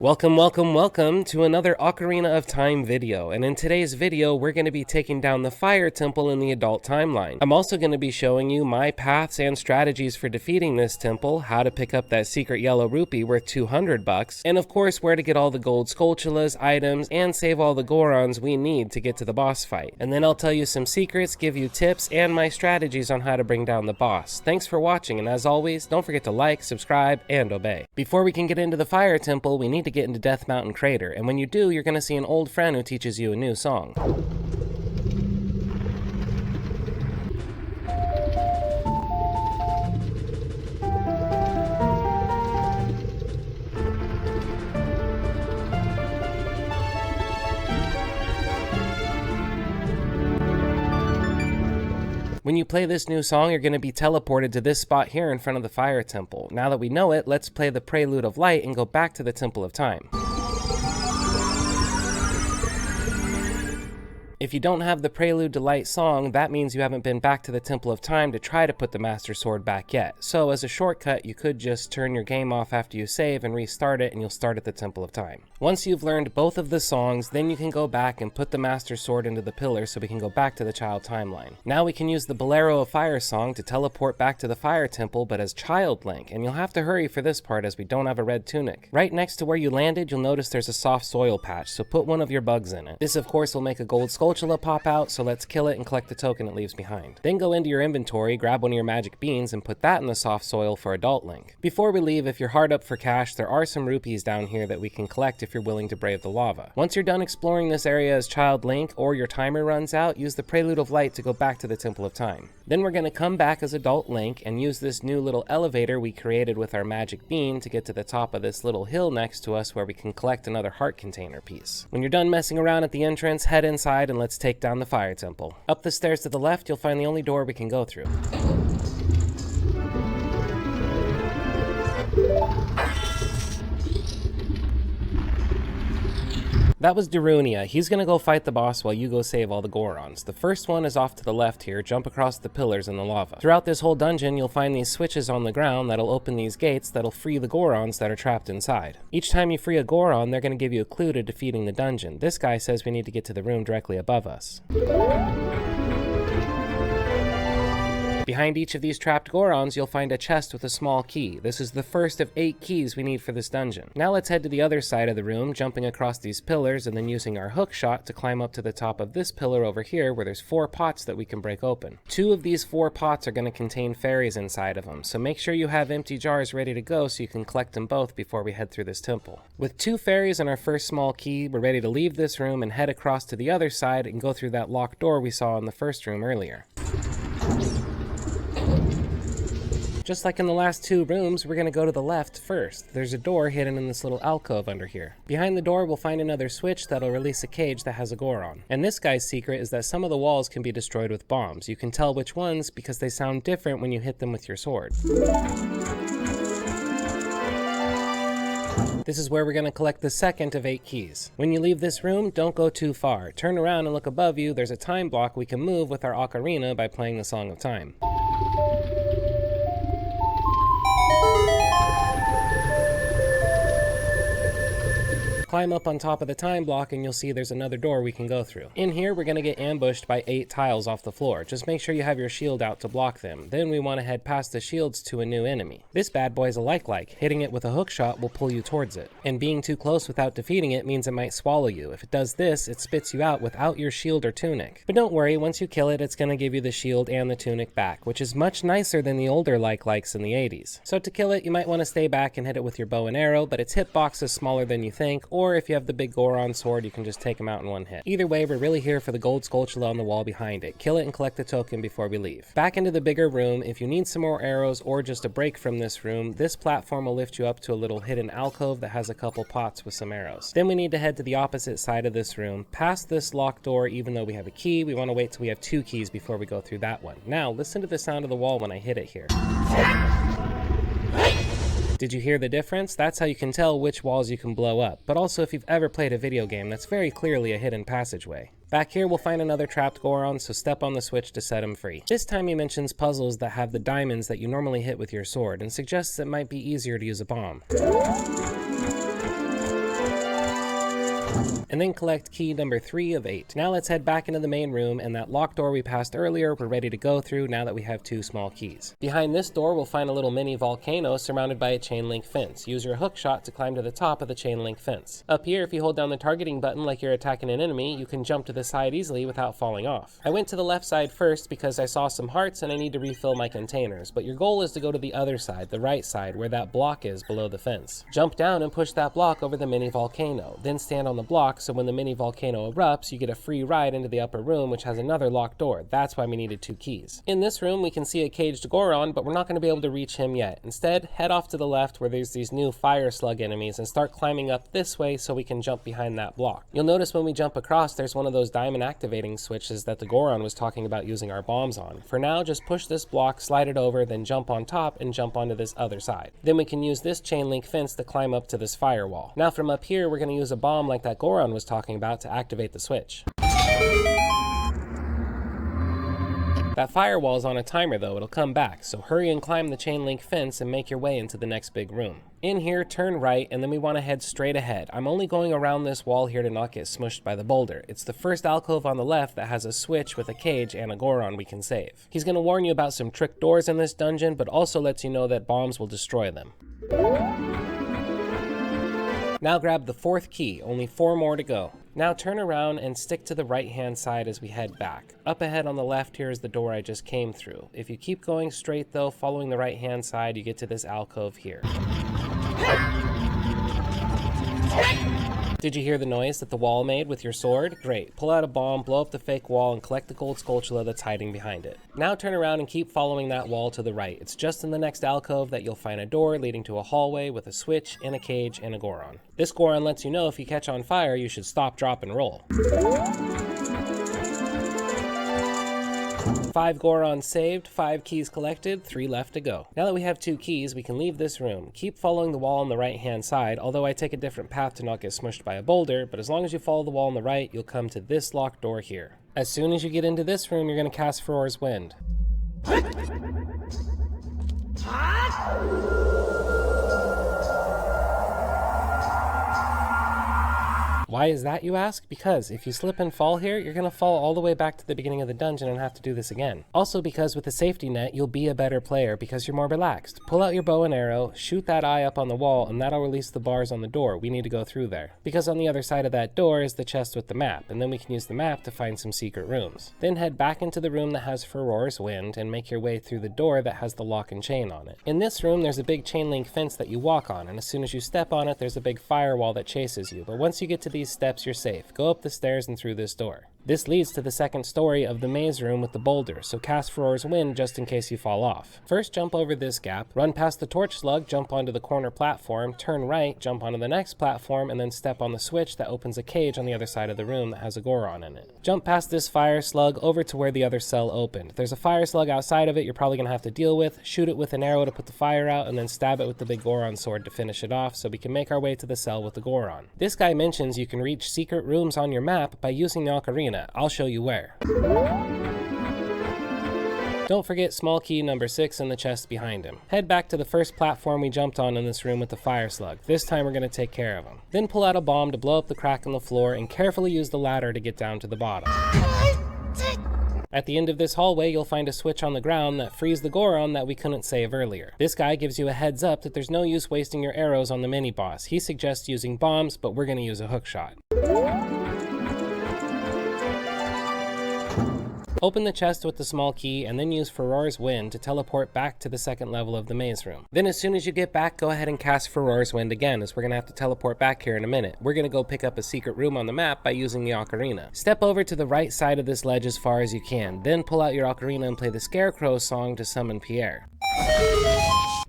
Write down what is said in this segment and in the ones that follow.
Welcome to another Ocarina of Time video, and in today's video we're going to be taking down the Fire Temple in the adult timeline. I'm also going to be showing you my paths and strategies for defeating this temple, how to pick up that secret yellow rupee worth 200 bucks, and of course where to get all the gold Skulltulas, items, and save all the Gorons we need to get to the boss fight. And then I'll tell you some secrets, give you tips, and my strategies on how to bring down the boss. Thanks for watching, and as always, don't forget to like, subscribe, and obey. Before we can get into the Fire Temple, we need to get into Death Mountain Crater, and when you do, you're going to see an old friend who teaches you a new song. When you play this new song, you're going to be teleported to this spot here in front of the Fire Temple. Now that we know it, let's play the Prelude of Light and go back to the Temple of Time. If you don't have the Prelude to Light song, that means you haven't been back to the Temple of Time to try to put the Master Sword back yet. So as a shortcut, you could just turn your game off after you save and restart it, and you'll start at the Temple of Time. Once you've learned both of the songs, then you can go back and put the Master Sword into the pillar so we can go back to the Child Timeline. Now we can use the Bolero of Fire song to teleport back to the Fire Temple, but as Child Link, and you'll have to hurry for this part as we don't have a red tunic. Right next to where you landed, you'll notice there's a soft soil patch, so put one of your bugs in it. This of course will make a gold Skulltula pop out, so let's kill it and collect the token it leaves behind. Then go into your inventory, grab one of your magic beans, and put that in the soft soil for Adult Link. Before we leave, if you're hard up for cash, there are some rupees down here that we can collect if you're willing to brave the lava. Once you're done exploring this area as Child Link, or your timer runs out, use the Prelude of Light to go back to the Temple of Time. Then we're going to come back as Adult Link and use this new little elevator we created with our magic bean to get to the top of this little hill next to us where we can collect another heart container piece. When you're done messing around at the entrance, head inside and let's take down the Fire Temple. Up the stairs to the left, you'll find the only door we can go through. That was Darunia. He's gonna go fight the boss while you go save all the Gorons. The first one is off to the left here, jump across the pillars in the lava. Throughout this whole dungeon, you'll find these switches on the ground that'll open these gates that'll free the Gorons that are trapped inside. Each time you free a Goron, they're gonna give you a clue to defeating the dungeon. This guy says we need to get to the room directly above us. Behind each of these trapped Gorons, you'll find a chest with a small key. This is the first of 8 keys we need for this dungeon. Now let's head to the other side of the room, jumping across these pillars and then using our hook shot to climb up to the top of this pillar over here where there's 4 pots that we can break open. 2 of these 4 pots are going to contain fairies inside of them, so make sure you have empty jars ready to go so you can collect them both before we head through this temple. With 2 fairies and our first small key, we're ready to leave this room and head across to the other side and go through that locked door we saw in the first room earlier. Just like in the last 2 rooms, we're going to go to the left first. There's a door hidden in this little alcove under here. Behind the door, we'll find another switch that'll release a cage that has a Goron. And this guy's secret is that some of the walls can be destroyed with bombs. You can tell which ones because they sound different when you hit them with your sword. This is where we're going to collect the second of 8 keys. When you leave this room, don't go too far. Turn around and look above you. There's a time block we can move with our ocarina by playing the Song of Time. Climb up on top of the time block and you'll see there's another door we can go through. In here, we're going to get ambushed by 8 tiles off the floor. Just make sure you have your shield out to block them. Then we want to head past the shields to a new enemy. This bad boy's a like. Hitting it with a hook shot will pull you towards it. And being too close without defeating it means it might swallow you. If it does this, it spits you out without your shield or tunic. But don't worry, once you kill it, it's going to give you the shield and the tunic back, which is much nicer than the older likes in the 80s. So to kill it, you might want to stay back and hit it with your bow and arrow, but its hitbox is smaller than you think, or if you have the big Goron sword, you can just take him out in one hit. Either way, we're really here for the gold Skulltula on the wall behind it. Kill it and collect the token before we leave. Back into the bigger room. If you need some more arrows or just a break from this room, this platform will lift you up to a little hidden alcove that has a couple pots with some arrows. Then we need to head to the opposite side of this room. Past this locked door, even though we have a key, we want to wait till we have 2 keys before we go through that one. Now, listen to the sound of the wall when I hit it here. Did you hear the difference? That's how you can tell which walls you can blow up. But also, if you've ever played a video game, that's very clearly a hidden passageway. Back here, we'll find another trapped Goron, so step on the switch to set him free. This time he mentions puzzles that have the diamonds that you normally hit with your sword, and suggests it might be easier to use a bomb. and then collect key number 3 of 8. Now let's head back into the main room, and that locked door we passed earlier we're ready to go through now that we have 2 small keys. Behind this door we'll find a little mini volcano surrounded by a chain link fence. Use your hook shot to climb to the top of the chain link fence. Up here, if you hold down the targeting button like you're attacking an enemy, you can jump to the side easily without falling off. I went to the left side first because I saw some hearts and I need to refill my containers, but your goal is to go to the other side, the right side, where that block is below the fence. Jump down and push that block over the mini volcano, then stand on the block so when the mini volcano erupts, you get a free ride into the upper room, which has another locked door. That's why we needed 2 keys. In this room, we can see a caged Goron, but we're not going to be able to reach him yet. Instead, head off to the left where there's these new fire slug enemies and start climbing up this way so we can jump behind that block. You'll notice when we jump across, there's one of those diamond activating switches that the Goron was talking about using our bombs on. For now, just push this block, slide it over, then jump on top and jump onto this other side. Then we can use this chain link fence to climb up to this firewall. Now from up here, we're going to use a bomb like that Goron was talking about to activate the switch. That firewall is on a timer though, it'll come back, so hurry and climb the chain link fence and make your way into the next big room. In here, turn right, and then we want to head straight ahead. I'm only going around this wall here to not get smushed by the boulder. It's the first alcove on the left that has a switch with a cage and a Goron we can save. He's going to warn you about some trick doors in this dungeon, but also lets you know that bombs will destroy them. Now grab the 4th key, only 4 more to go. Now turn around and stick to the right hand side as we head back. Up ahead on the left here is the door I just came through. If you keep going straight though, following the right hand side, you get to this alcove here. Did you hear the noise that the wall made with your sword? Great. Pull out a bomb, blow up the fake wall, and collect the gold Skulltula that's hiding behind it. Now turn around and keep following that wall to the right. It's just in the next alcove that you'll find a door leading to a hallway with a switch and a cage and a Goron. This Goron lets you know if you catch on fire, you should stop, drop, and roll. 5 Gorons saved, 5 keys collected, 3 left to go. Now that we have 2 keys, we can leave this room. Keep following the wall on the right hand side, although I take a different path to not get smushed by a boulder, but as long as you follow the wall on the right, you'll come to this locked door here. As soon as you get into this room, you're going to cast Furor's Wind. Why is that, you ask? Because if you slip and fall here, you're going to fall all the way back to the beginning of the dungeon and have to do this again. Also because with the safety net, you'll be a better player because you're more relaxed. Pull out your bow and arrow, shoot that eye up on the wall, and that'll release the bars on the door. We need to go through there. Because on the other side of that door is the chest with the map, and then we can use the map to find some secret rooms. Then head back into the room that has Furor's Wind and make your way through the door that has the lock and chain on it. In this room, there's a big chain link fence that you walk on, and as soon as you step on it, there's a big firewall that chases you. But once you get to these steps, you're safe. Go up the stairs and through this door. This leads to the second story of the maze room with the boulder, so cast Furor's Wind just in case you fall off. First, jump over this gap, run past the torch slug, jump onto the corner platform, turn right, jump onto the next platform, and then step on the switch that opens a cage on the other side of the room that has a Goron in it. Jump past this fire slug over to where the other cell opened. There's a fire slug outside of it you're probably going to have to deal with. Shoot it with an arrow to put the fire out, and then stab it with the big Goron sword to finish it off so we can make our way to the cell with the Goron. This guy mentions you can reach secret rooms on your map by using the ocarina. I'll show you where. Don't forget small key number 6 in the chest behind him. Head back to the first platform we jumped on in this room with the fire slug. This time we're going to take care of him. Then pull out a bomb to blow up the crack in the floor and carefully use the ladder to get down to the bottom. At the end of this hallway, you'll find a switch on the ground that frees the Goron that we couldn't save earlier. This guy gives you a heads up that there's no use wasting your arrows on the mini-boss. He suggests using bombs, but we're going to use a hook shot. Open the chest with the small key and then use Furor's Wind to teleport back to the second level of the maze room. Then as soon as you get back, go ahead and cast Furor's Wind again, as we're going to have to teleport back here in a minute. We're going to go pick up a secret room on the map by using the ocarina. Step over to the right side of this ledge as far as you can, then pull out your ocarina and play the Scarecrow song to summon Pierre.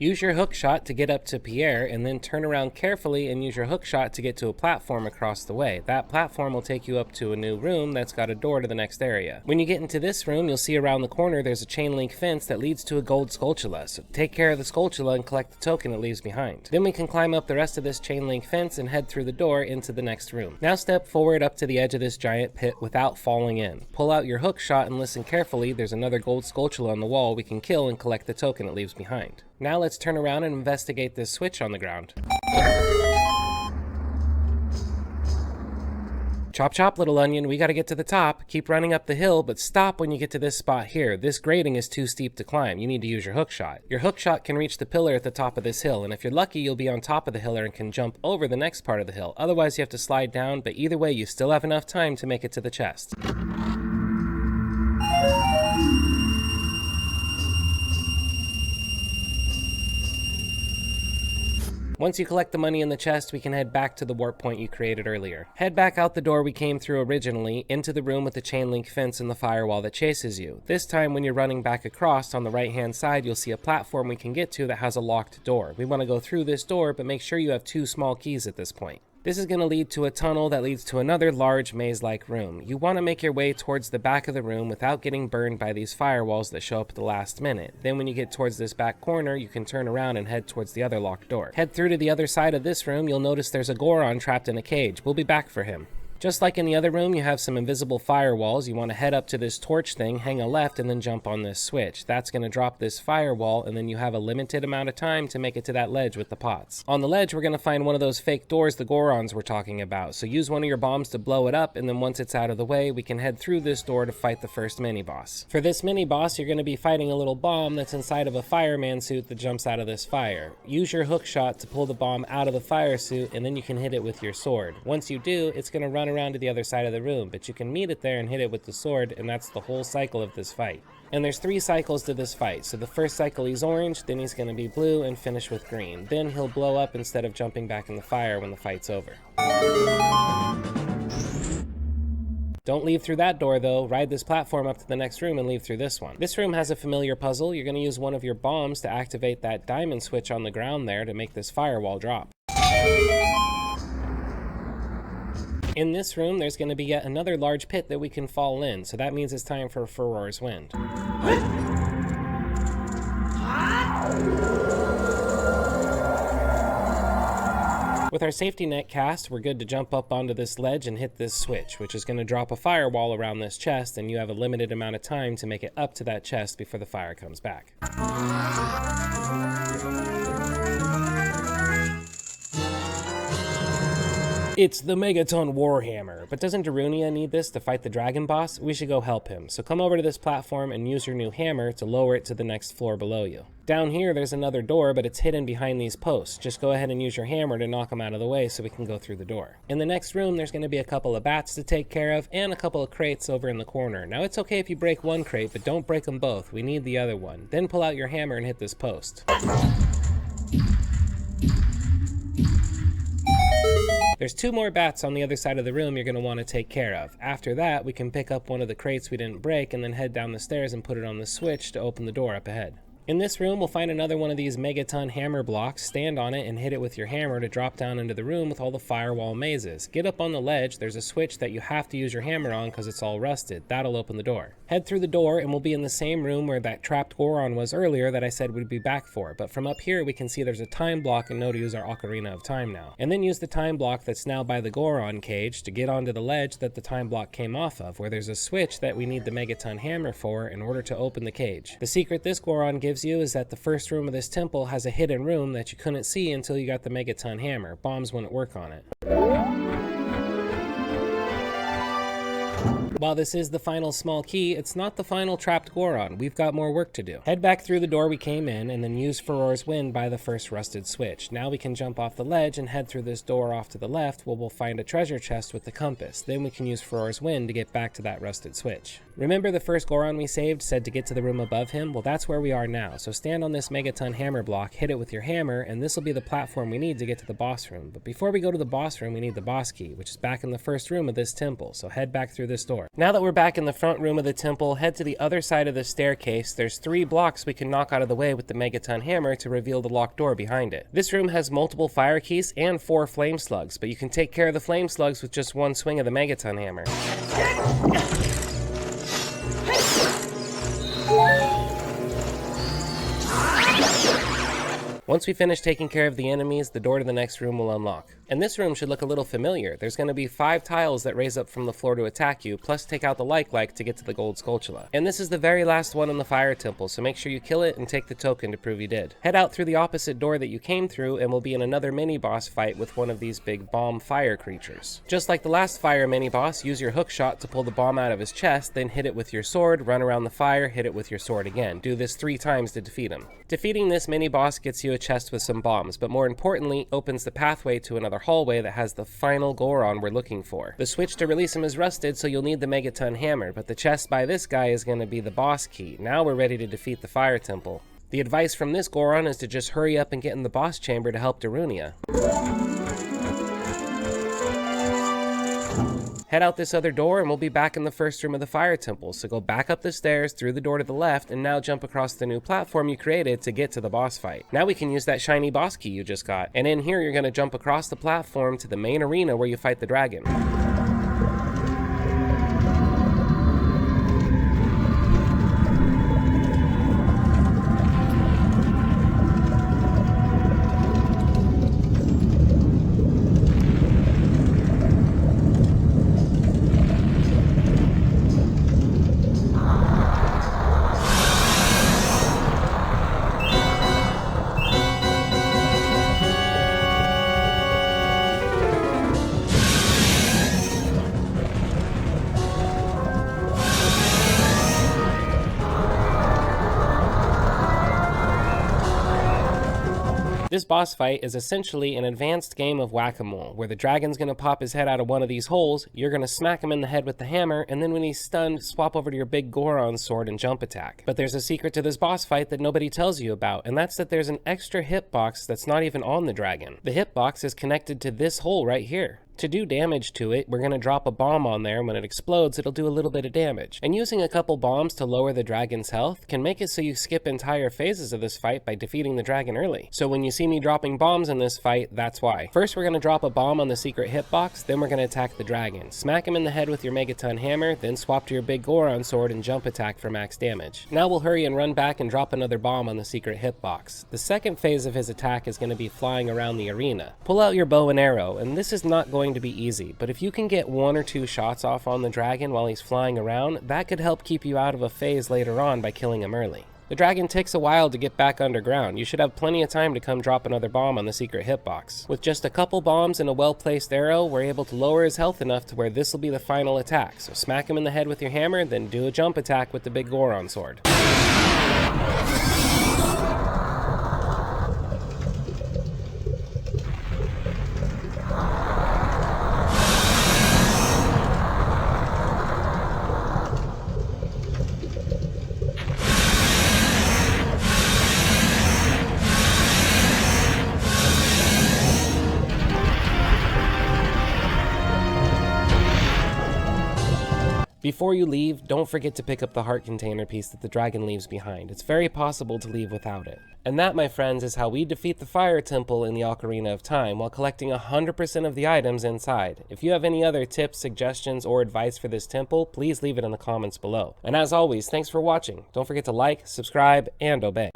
Use your hook shot to get up to Pierre, and then turn around carefully and use your hook shot to get to a platform across the way. That platform will take you up to a new room that's got a door to the next area. When you get into this room, you'll see around the corner there's a chain link fence that leads to a gold Skulltula, so take care of the Skulltula and collect the token it leaves behind. Then we can climb up the rest of this chain link fence and head through the door into the next room. Now step forward up to the edge of this giant pit without falling in. Pull out your hook shot and listen carefully. There's another gold Skulltula on the wall we can kill and collect the token it leaves behind. Now let's turn around and investigate this switch on the ground. Chop chop, little onion, we gotta get to the top. Keep running up the hill, but stop when you get to this spot here. This grading is too steep to climb. You need to use your hook shot. Your hook shot can reach the pillar at the top of this hill, and if you're lucky, you'll be on top of the hill and can jump over the next part of the hill. Otherwise, you have to slide down, but either way, you still have enough time to make it to the chest. Once you collect the money in the chest, we can head back to the warp point you created earlier. Head back out the door we came through originally, into the room with the chain link fence and the firewall that chases you. This time when you're running back across, on the right hand side you'll see a platform we can get to that has a locked door. We want to go through this door, but make sure you have 2 small keys at this point. This is going to lead to a tunnel that leads to another large maze-like room. You want to make your way towards the back of the room without getting burned by these firewalls that show up at the last minute. Then when you get towards this back corner, you can turn around and head towards the other locked door. Head through to the other side of this room, you'll notice there's a Goron trapped in a cage. We'll be back for him. Just like in the other room, you have some invisible firewalls. You want to head up to this torch thing, hang a left, and then jump on this switch. That's going to drop this firewall, and then you have a limited amount of time to make it to that ledge with the pots. On the ledge, we're going to find one of those fake doors the Gorons were talking about. So use one of your bombs to blow it up, and then once it's out of the way, we can head through this door to fight the first mini-boss. For this mini-boss, you're going to be fighting a little bomb that's inside of a fireman suit that jumps out of this fire. Use your hook shot to pull the bomb out of the fire suit, and then you can hit it with your sword. Once you do, it's going to run around to the other side of the room, but you can meet it there and hit it with the sword, and that's the whole cycle of this fight. And there's 3 cycles to this fight. So the first cycle he's orange, then he's going to be blue, and finish with green. Then he'll blow up instead of jumping back in the fire when the fight's over. Don't leave through that door though. Ride this platform up to the next room and leave through this one. This room has a familiar puzzle. You're going to use one of your bombs to activate that diamond switch on the ground there to make this firewall drop. In this room, there's going to be yet another large pit that we can fall in, so that means it's time for Furor's Wind. With our safety net cast, we're good to jump up onto this ledge and hit this switch, which is going to drop a firewall around this chest, and you have a limited amount of time to make it up to that chest before the fire comes back. It's the Megaton Warhammer, but doesn't Darunia need this to fight the dragon boss? We should go help him, so come over to this platform and use your new hammer to lower it to the next floor below you. Down here there's another door, but it's hidden behind these posts. Just go ahead and use your hammer to knock them out of the way so we can go through the door. In the next room there's going to be a couple of bats to take care of and a couple of crates over in the corner. Now it's okay if you break one crate, but don't break them both. We need the other one. Then pull out your hammer and hit this post. There's 2 more bats on the other side of the room you're going to want to take care of. After that, we can pick up one of the crates we didn't break and then head down the stairs and put it on the switch to open the door up ahead. In this room, we'll find another one of these Megaton Hammer blocks, stand on it and hit it with your hammer to drop down into the room with all the firewall mazes. Get up on the ledge, there's a switch that you have to use your hammer on because it's all rusted. That'll open the door. Head through the door and we'll be in the same room where that trapped Goron was earlier that I said we'd be back for, but from up here we can see there's a time block and know to use our Ocarina of Time now. And then use the time block that's now by the Goron cage to get onto the ledge that the time block came off of, where there's a switch that we need the Megaton Hammer for in order to open the cage. The secret this Goron gives you is that the first room of this temple has a hidden room that you couldn't see until you got the Megaton Hammer. Bombs wouldn't work on it. While this is the final small key, it's not the final trapped Goron. We've got more work to do. Head back through the door we came in and then use Furor's Wind by the first rusted switch. Now we can jump off the ledge and head through this door off to the left where we'll find a treasure chest with the compass. Then we can use Furor's Wind to get back to that rusted switch. Remember the first Goron we saved said to get to the room above him? Well, that's where we are now. So stand on this Megaton Hammer block, hit it with your hammer, and this will be the platform we need to get to the boss room. But before we go to the boss room, we need the boss key, which is back in the first room of this temple. So head back through this door. Now that we're back in the front room of the temple, head to the other side of the staircase. There's 3 blocks we can knock out of the way with the Megaton Hammer to reveal the locked door behind it. This room has multiple fire keys and 4 flame slugs, but you can take care of the flame slugs with just 1 swing of the Megaton Hammer. Once we finish taking care of the enemies, the door to the next room will unlock. And this room should look a little familiar. There's going to be 5 tiles that raise up from the floor to attack you, plus take out the like to get to the gold Skulltula. And this is the very last one in the fire temple, so make sure you kill it and take the token to prove you did. Head out through the opposite door that you came through and we'll be in another mini boss fight with one of these big bomb fire creatures. Just like the last fire mini boss, use your hook shot to pull the bomb out of his chest, then hit it with your sword, run around the fire, hit it with your sword again. Do this 3 times to defeat him. Defeating this mini boss gets you a chest with some bombs, but more importantly, opens the pathway to another hallway that has the final Goron we're looking for. The switch to release him is rusted, so you'll need the Megaton Hammer, but the chest by this guy is going to be the boss key. Now we're ready to defeat the fire temple. The advice from this Goron is to just hurry up and get in the boss chamber to help Darunia. Head out this other door and we'll be back in the first room of the fire temple, so go back up the stairs through the door to the left and now jump across the new platform you created to get to the boss fight. Now we can use that shiny boss key you just got, and in here you're going to jump across the platform to the main arena where you fight the dragon. This boss fight is essentially an advanced game of whack-a-mole, where the dragon's gonna pop his head out of one of these holes, you're gonna smack him in the head with the hammer, and then when he's stunned, swap over to your big Goron sword and jump attack. But there's a secret to this boss fight that nobody tells you about, and that's that there's an extra hitbox that's not even on the dragon. The hitbox is connected to this hole right here. To do damage to it, we're going to drop a bomb on there, and when it explodes, it'll do a little bit of damage. And using a couple bombs to lower the dragon's health can make it so you skip entire phases of this fight by defeating the dragon early. So when you see me dropping bombs in this fight, that's why. First, we're going to drop a bomb on the secret hitbox, then we're going to attack the dragon. Smack him in the head with your Megaton Hammer, then swap to your big Goron sword and jump attack for max damage. Now we'll hurry and run back and drop another bomb on the secret hitbox. The second phase of his attack is going to be flying around the arena. Pull out your bow and arrow, and this is not going to be easy, but if you can get 1 or 2 shots off on the dragon while he's flying around, that could help keep you out of a phase later on by killing him early. The dragon takes a while to get back underground. You should have plenty of time to come drop another bomb on the secret hitbox. With just a couple bombs and a well-placed arrow, we're able to lower his health enough to where this will be the final attack. So smack him in the head with your hammer, then do a jump attack with the big Goron sword. Before you leave, don't forget to pick up the heart container piece that the dragon leaves behind. It's very possible to leave without it. And that, my friends, is how we defeat the fire temple in the Ocarina of Time while collecting 100% of the items inside. If you have any other tips, suggestions, or advice for this temple, please leave it in the comments below. And as always, thanks for watching. Don't forget to like, subscribe, and obey.